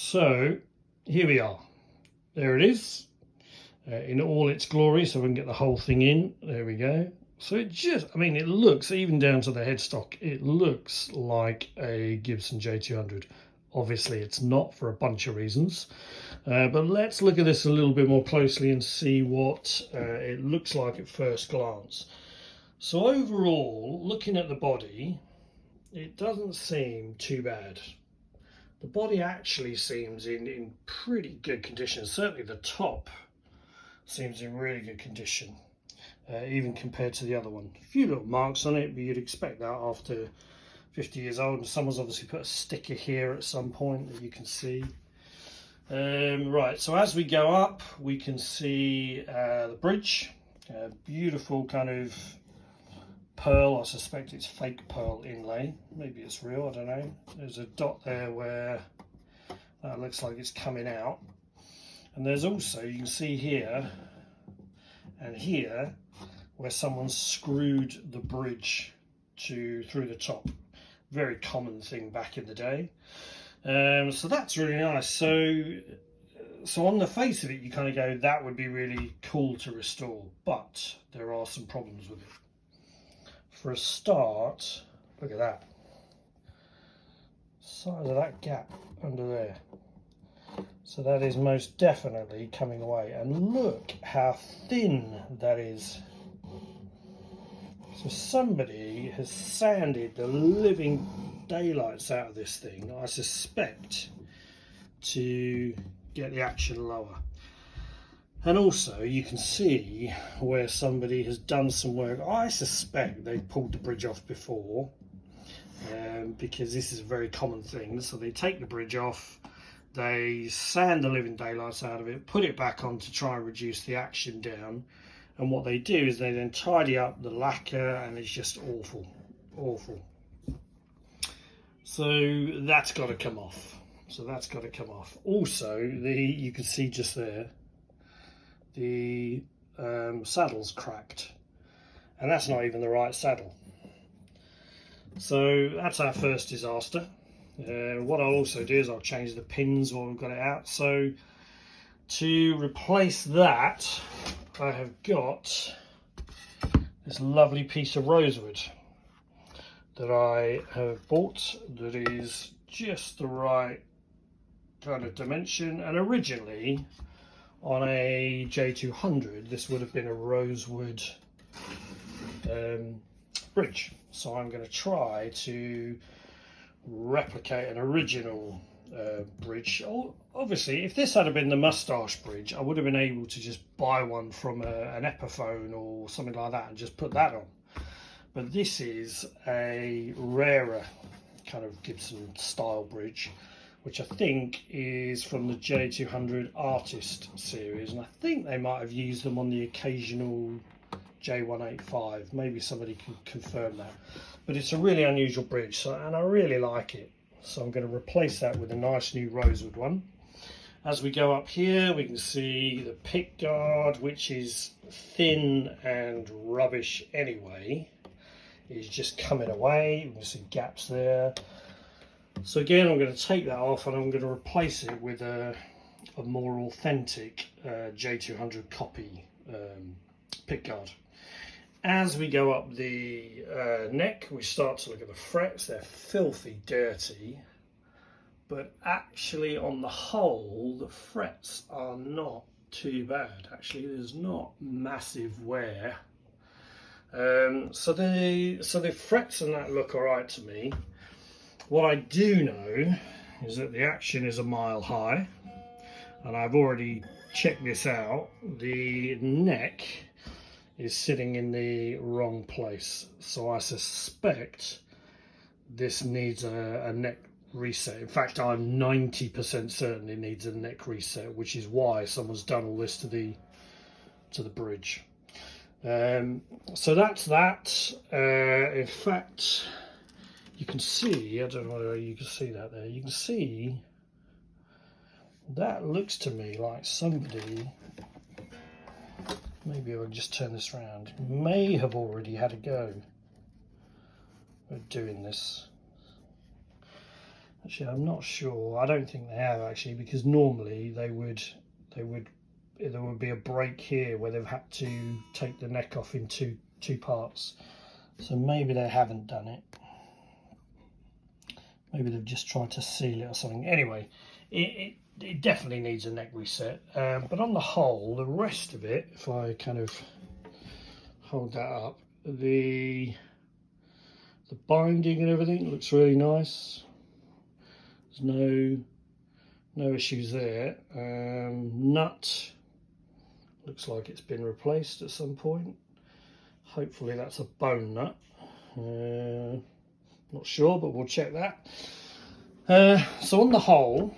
So here we are. There it is in all its glory, so we can get the whole thing in. There we go. So it just, I mean, it looks, even down to the headstock, it looks like a Gibson J200. Obviously it's not, for a bunch of reasons, but let's look at this a little bit more closely and see what it looks like at first glance. So overall, looking at the body, it doesn't seem too bad. The body actually seems in pretty good condition. Certainly the top seems in really good condition, even compared to the other one. A few little marks on it, but you'd expect that after 50 years old. And someone's obviously put a sticker here at some point that you can see. Right, so as we go up, we can see the bridge. Beautiful kind of pearl. I suspect it's fake pearl inlay. Maybe it's real, I don't know. There's a dot there where that looks like it's coming out. And there's also, you can see here and here, where someone's screwed the bridge through the top. Very common thing back in the day. So that's really nice. So on the face of it, you kind of go, that would be really cool to restore, but there are some problems with it. For a start, look at that. Size of that gap under there. So that is most definitely coming away. And look how thin that is. So somebody has sanded the living daylights out of this thing, I suspect, to get the action lower. And also you can see where somebody has done some work. I suspect they pulled the bridge off before, because this is a very common thing. So they take the bridge off, they sand the living daylights out of it, put it back on to try and reduce the action down. And what they do is they then tidy up the lacquer, and it's just awful, awful. So that's got to come off. So that's got to come off. Also, you can see just there, the saddle's cracked, and that's not even the right saddle. So that's our first disaster. What I'll also do is I'll change the pins while we've got it out. So to replace that, I have got this lovely piece of rosewood that I have bought that is just the right kind of dimension. And originally on a J200 this would have been a rosewood bridge, so I'm going to try to replicate an original bridge. Obviously if this had been the Moustache bridge, I would have been able to just buy one from an Epiphone or something like that and just put that on. But this is a rarer kind of Gibson style bridge, which I think is from the J200 Artist series, and I think they might have used them on the occasional J185. Maybe somebody can confirm that. But it's a really unusual bridge, and I really like it. So I'm going to replace that with a nice new rosewood one. As we go up here, we can see the Pickguard, which is thin and rubbish anyway, is just coming away. You can see gaps there. So again, I'm going to take that off and I'm going to replace it with a more authentic J200 copy Pickguard. As we go up the neck, we start to look at the frets. They're filthy dirty, but actually on the whole, the frets are not too bad. Actually, there's not massive wear. So the frets and that look all right to me. What I do know is that the action is a mile high, and I've already checked this out. The neck is sitting in the wrong place, so I suspect this needs a neck reset. In fact, I'm 90% certain it needs a neck reset, which is why someone's done all this to the bridge. So that's that. In fact, you can see, I don't know whether you can see that there, you can see that looks to me like somebody, maybe I'll just turn this around, may have already had a go at doing this. Actually, I'm not sure. I don't think they have actually, because normally there would be a break here where they've had to take the neck off in two parts. So maybe they haven't done it. Maybe they've just tried to seal it or something. Anyway, it definitely needs a neck reset. But on the whole, the rest of it, if I kind of hold that up, the binding and everything looks really nice. There's no issues there. Nut looks like it's been replaced at some point. Hopefully that's a bone nut. Not sure, but we'll check that. So on the whole,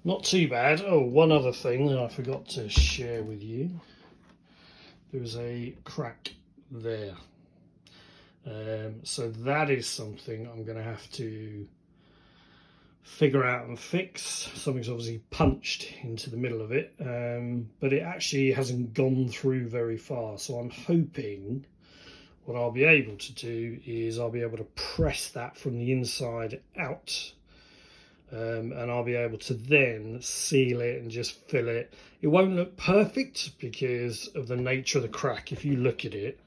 not too bad. Oh, one other thing that I forgot to share with you. There's a crack there. So that is something I'm going to have to figure out and fix. Something's obviously punched into the middle of it, but it actually hasn't gone through very far. So I'm hoping what I'll be able to do is I'll be able to press that from the inside out, and I'll be able to then seal it and just fill it. It won't look perfect because of the nature of the crack. If you look at it,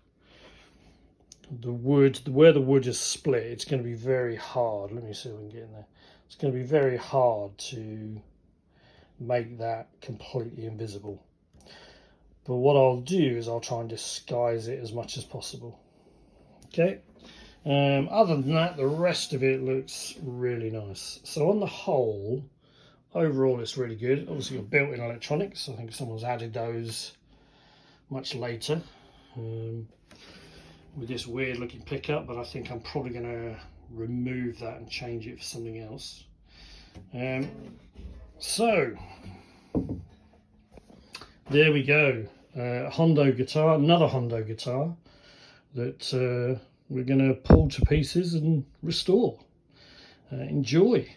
the wood, where the wood is split, it's going to be very hard. Let me see if we can get in there. It's going to be very hard to make that completely invisible. But what I'll do is I'll try and disguise it as much as possible. Okay. Other than that, the rest of it looks really nice. So on the whole, overall it's really good. Obviously got built-in electronics. I think someone's added those much later with this weird looking pickup, but I think I'm probably going to remove that and change it for something else. So there we go. Hondo guitar, another Hondo guitar that we're going to pull to pieces and restore. Enjoy.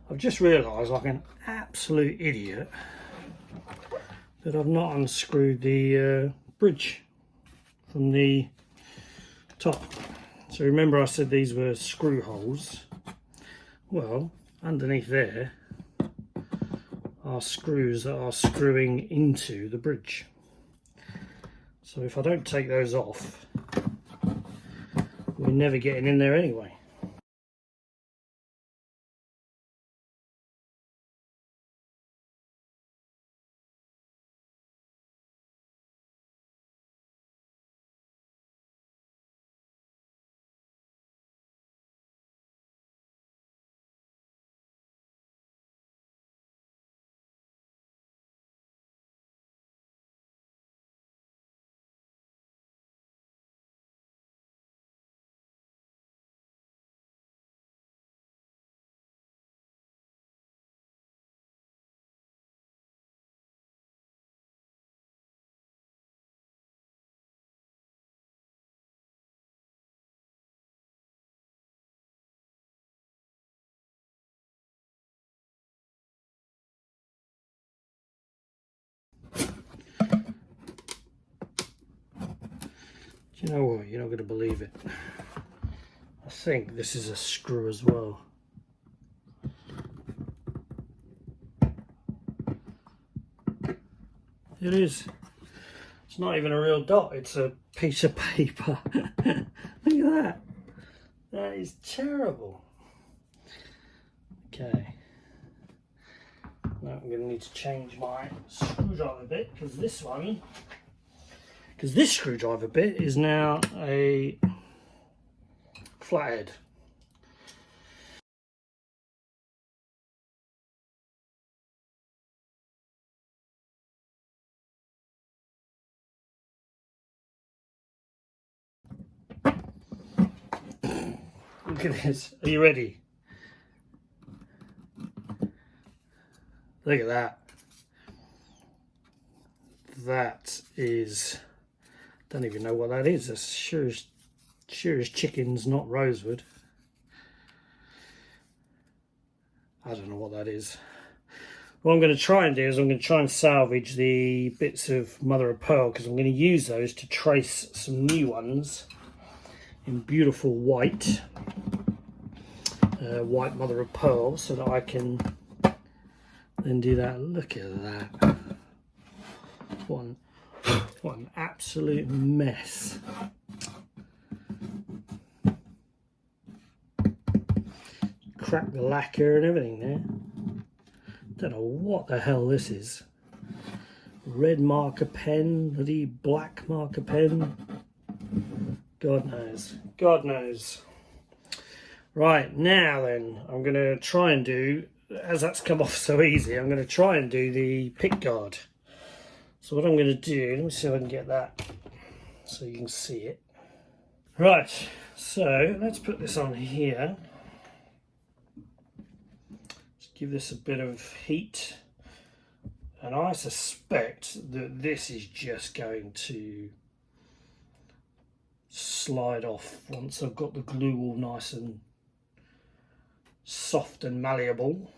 I've just realised, like an absolute idiot, that I've not unscrewed the bridge from the top. So remember I said these were screw holes. Well, underneath there are screws that are screwing into the bridge. So if I don't take those off, we're never getting in there anyway. you know what, you're not going to believe it. I think this is a screw as well. It is. It's not even a real dot, it's a piece of paper. Look at that. That is terrible. Okay. Now I'm going to need to change my screwdriver bit, because this screwdriver bit is now a flathead. Look at this. Are you ready? Look at that. That is, don't even know what that is. That's sure as chicken's not rosewood. I don't know what that is. What I'm going to try and do is I'm going to try and salvage the bits of mother of pearl, because I'm going to use those to trace some new ones in beautiful white. White mother of pearl, so that I can then do that. Look at that. What an absolute mess. Crack the lacquer and everything there. Don't know what the hell this is. Red marker pen, bloody black marker pen. God knows. God knows. Right, now then, I'm going to try and do, as that's come off so easy, I'm going to try and do the pickguard. So what I'm going to do, let me see if I can get that so you can see it. Right, so let's put this on here. Just give this a bit of heat. And I suspect that this is just going to slide off once I've got the glue all nice and soft and malleable.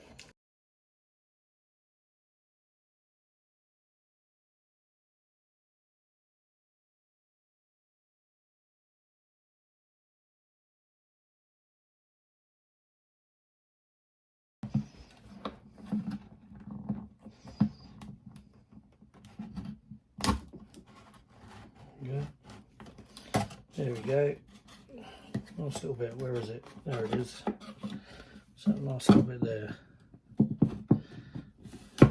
There we go. Last little bit, where is it? There it is. So that last little bit there. There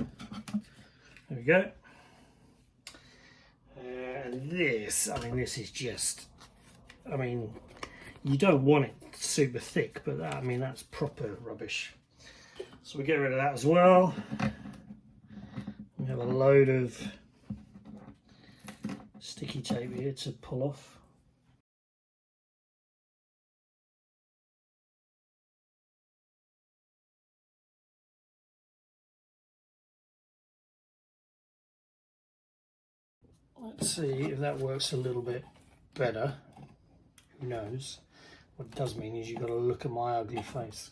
we go. And this, I mean, this is just, I mean, you don't want it super thick, but that, I mean, that's proper rubbish. So we get rid of that as well. We have a load of sticky tape here to pull off. Let's see if that works a little bit better. Who knows? What it does mean is you've got to look at my ugly face.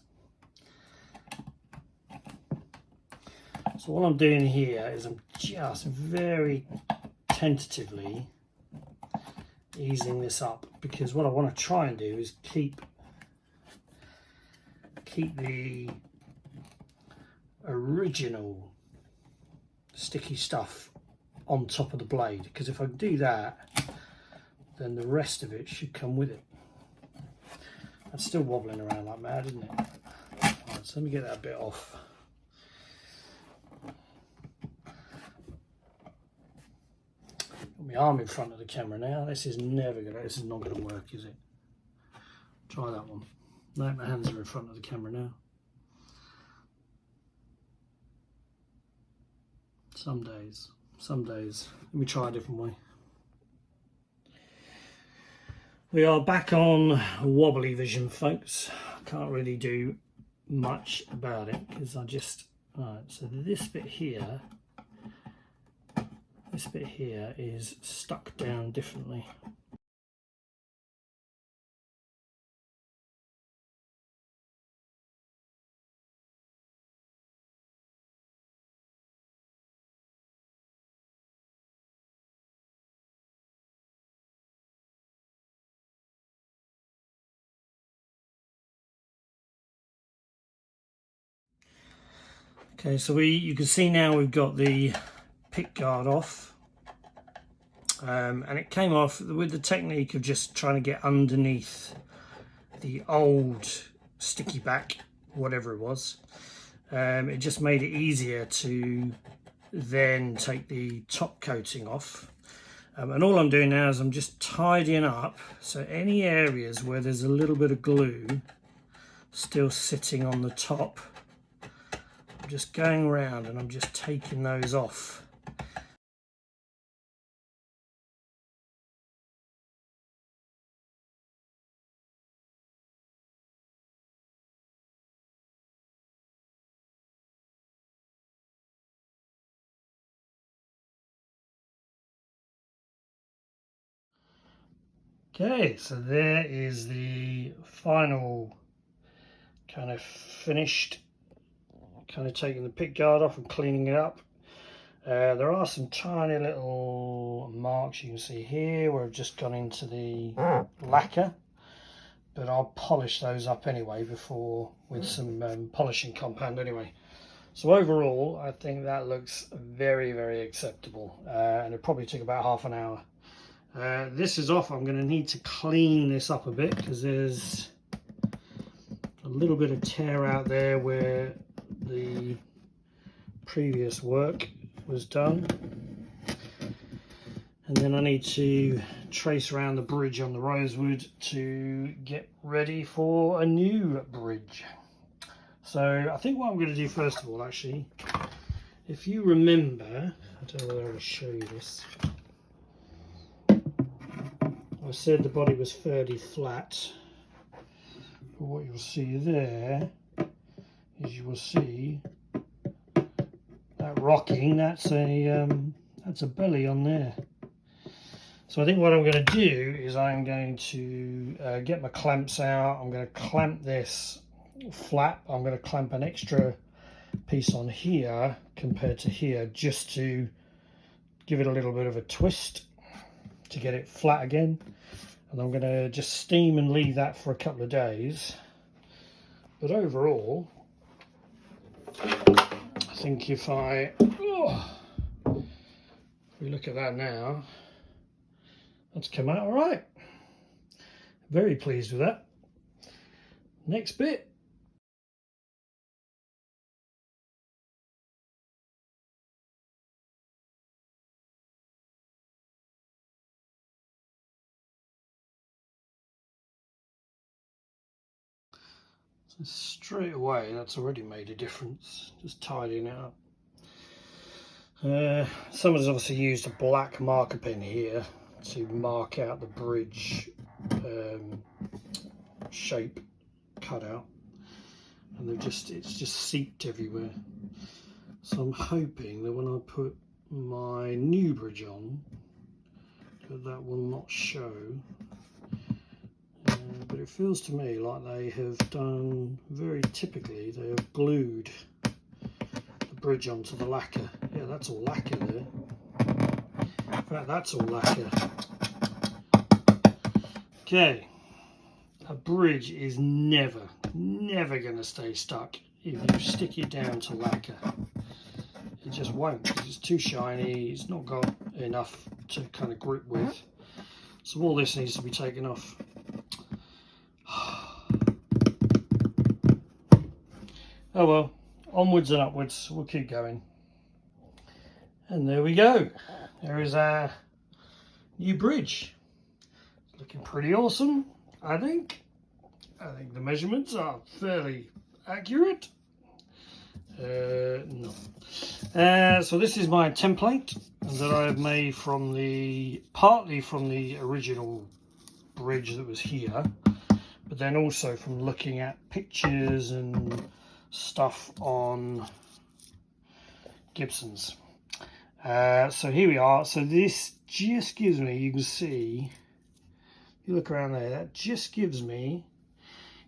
So what I'm doing here is I'm just very tentatively easing this up, because what I want to try and do is keep the original sticky stuff on top of the blade, because if I do that, then the rest of it should come with it. That's still wobbling around like mad, isn't it? Right, so let me get that bit off. Got my arm in front of the camera now. This is not gonna work, is it? Try that one. No, my hands are in front of the camera now. Some days. Let me try a different way. We are back on wobbly vision, folks. Can't really do much about it because right, so this bit here is stuck down differently. Okay, so you can see now we've got the pickguard off, and it came off with the technique of just trying to get underneath the old sticky back, whatever it was. It just made it easier to then take the top coating off. And all I'm doing now is I'm just tidying up, so any areas where there's a little bit of glue still sitting on the top, I'm just going around and I'm just taking those off. Okay, so there is the final kind of finished, kind of taking the pickguard off and cleaning it up. There are some tiny little marks you can see here where I've just gone into the lacquer, but I'll polish those up anyway before with some polishing compound anyway. So overall, I think that looks very, very acceptable, and it probably took about half an hour. This is off. I'm going to need to clean this up a bit because there's a little bit of tear out there where the previous work was done. And then I need to trace around the bridge on the rosewood to get ready for a new bridge. So I think what I'm going to do first of all, actually, if you remember, I don't know whether I'll show you this. I said the body was fairly flat, but what you'll see there is you will see that rocking, that's a belly on there. So I think what I'm going to do is I'm going to get my clamps out. I'm going to clamp this flat. I'm going to clamp an extra piece on here compared to here just to give it a little bit of a twist to get it flat again. And I'm going to just steam and leave that for a couple of days. But overall, I think if we look at that now, that's come out all right. Very pleased with that. Next bit. So straight away, that's already made a difference. Just tidying it up. Someone's obviously used a black marker pen here to mark out the bridge shape cutout, and it's just seeped everywhere. So I'm hoping that when I put my new bridge on, that will not show. But it feels to me like they have done, very typically, they have glued the bridge onto the lacquer. Yeah, that's all lacquer there. In fact, that's all lacquer. Okay, a bridge is never going to stay stuck if you stick it down to lacquer. It just won't, because it's too shiny, it's not got enough to kind of grip with. So all this needs to be taken off. Oh well, onwards and upwards, we'll keep going. And there we go. There is our new bridge. Looking pretty awesome, I think. I think the measurements are fairly accurate. No. So this is my template that I have made from partly from the original bridge that was here, but then also from looking at pictures and stuff on Gibson's. So here we are. So this just gives me, you can see, if you look around there, that just gives me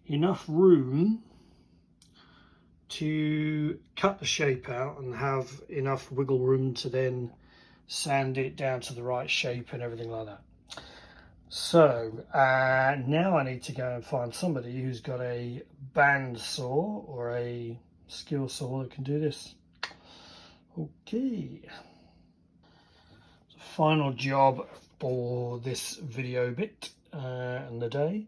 enough room to cut the shape out and have enough wiggle room to then sand it down to the right shape and everything like that. So now I need to go and find somebody who's got a band saw or a skill saw that can do this. Okay. Final job for this video bit and the day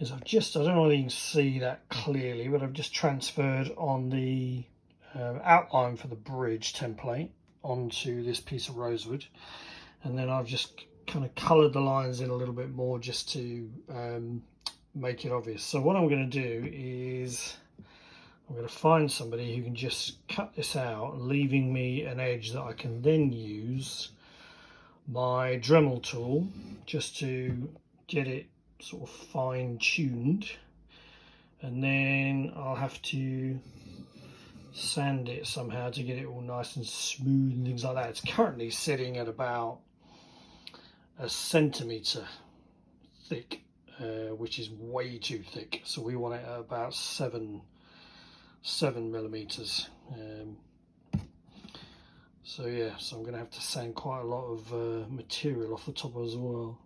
is I don't know whether you can see that clearly, but I've just transferred on the outline for the bridge template onto this piece of rosewood, and then I've just kind of coloured the lines in a little bit more just to make it obvious. So what I'm going to do is I'm going to find somebody who can just cut this out, leaving me an edge that I can then use my Dremel tool just to get it sort of fine-tuned, and then I'll have to sand it somehow to get it all nice and smooth and things like that. It's currently sitting at about a centimetre thick, which is way too thick, so we want it at about 7 millimeters. So yeah, so I'm going to have to sand quite a lot of material off the top as well.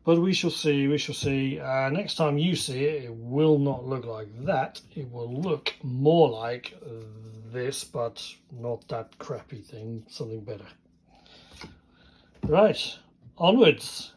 But we shall see, we shall see. Next time you see it, it will not look like that. It will look more like this, but not that crappy thing, something better. Right, onwards.